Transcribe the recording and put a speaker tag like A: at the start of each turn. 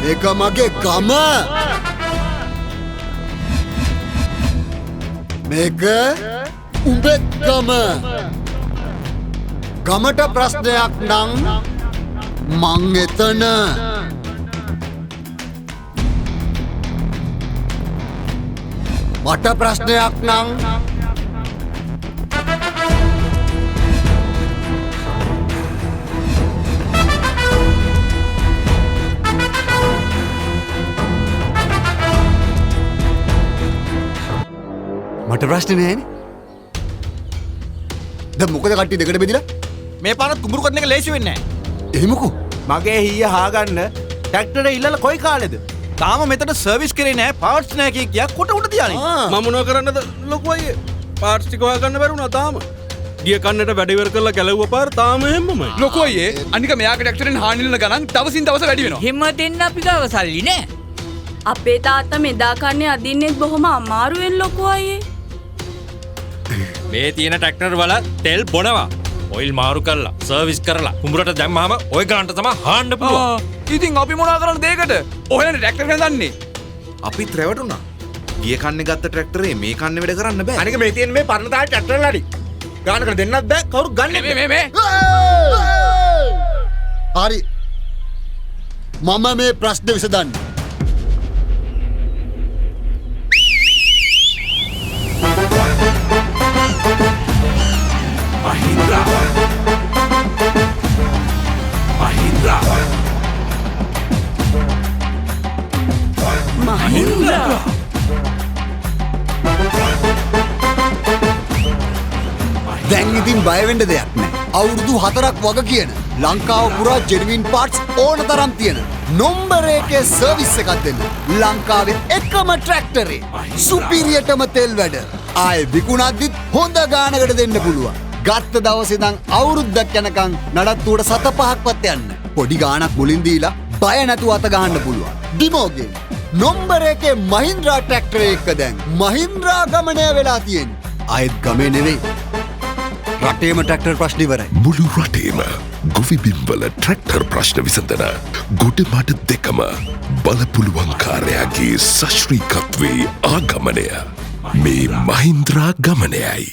A: මේක මගේ ගම. මේක උඹේ ගම. ගමට ප්‍රශ්නයක් නම් මං එතන. මට ප්‍රශ්නයක් නම් මට ප්‍රශ්න නෑනේ. දැන් මොකද කට්ටිය දෙකට බෙදිලා?
B: මේ පාරත් කුඹුරු කරන එක ලේසි වෙන්නේ නැහැ.
A: එහෙමකෝ.
B: මගේ හීය හාගන්න ට්‍රැක්ටරේ ඉල්ලලා කොයි කාලෙද? තාම මෙතන සර්විස් කරේ නැහැ, පාර්ට්ස් නැහැ කිය කොට උඩ තියානේ.
C: මම මොනව කරන්නද ලොකු අයියේ? පාර්ට්ස් ටික හොයාගන්න බැරුණා තාම. ගිය කන්නට වැඩ ඉවර කරලා ගැලවුවා පාර තාම එහෙමමයි.
D: ලොකු අයියේ අනික මෙයාගේ ට්‍රැක්ටරෙන් හානිලන ගණන් දවසින් දවස වැඩි වෙනවා.
E: හිම දෙන්න අපි ගාව සල්ලි නෑ.
F: අපේ තාත්තා මෙදා කන්නේ අදින්නෙත් බොහොම අමාරුවෙන් ලොකු අයියේ.
G: මේ තියෙන ට්‍රැක්ටර් වල තෙල් බොනවා. ඔයිල් මාරු කරලා සර්විස් කරලා කුඹරට දැම්මම ඔය ගානට තමයි හාන්න පුළුවන්.
D: ඉතින් අපි මොනවා කරන්නද ඒකට? ඔයනේ ට්‍රැක්ටර් හදන්නේ.
B: අපිත් රැවටුණා. ගිය කන්නේ ගත්ත ට්‍රැක්ටරේ මේ කන්නේ වැඩ කරන්න බෑ.
H: අනික මේ තියෙන මේ පරණ තායි ට්‍රැක්ටර් ලඩි. ගානකට දෙන්නත් බෑ කවුරු ගන්නෙ
D: මේ
A: හරි. මම මේ ප්‍රශ්න විසඳන්න. දැන් ඉතින් බය වෙන්න දෙයක් නෑ. අවුරුදු 4ක් වග කියන ලංකාව පුරා ජෙනුවින් පාර්ට්ස් ඕන තරම් තියෙන නම්බර් 1 සර්විස් එකක් දෙන්න. ලංකාවේ එකම ට්‍රැක්ටරේ සුපිරියටම තෙල් වැඩ. ආයේ විකුණද්දිත් හොඳ ගානකට දෙන්න පුළුවන්. ගත්ත දවසේ ඉඳන් අවුරුද්දක් යනකම් නඩත්තුවට 7-5ක්වත් යන්න. පොඩි ගානක් මුලින් දීලා බය නැතුව අත ගහන්න පුළුවන්. ඩිමෝගෙන් නම්බර් 1 මහින්ද්‍රා ට්‍රැක්ටරේ එක දැන් මහින්ද්‍රා ගමනය වෙලා තියෙන්නේ. ආයෙත් ගමේ නෙවෙයි. රටේම ට්‍රැක්ටර් ප්‍රශ්න ඉවරයි.
I: මුළු රටේම ගොවිබිම්වල ට්‍රැක්ටර් ප්‍රශ්න විසඳන ගොඩමඩ දෙකම බලපුළුවන්කාරයාගේ සශ්‍රීකත්වේ ආගමනය මේ මහින්ද්‍රා ගමනයයි.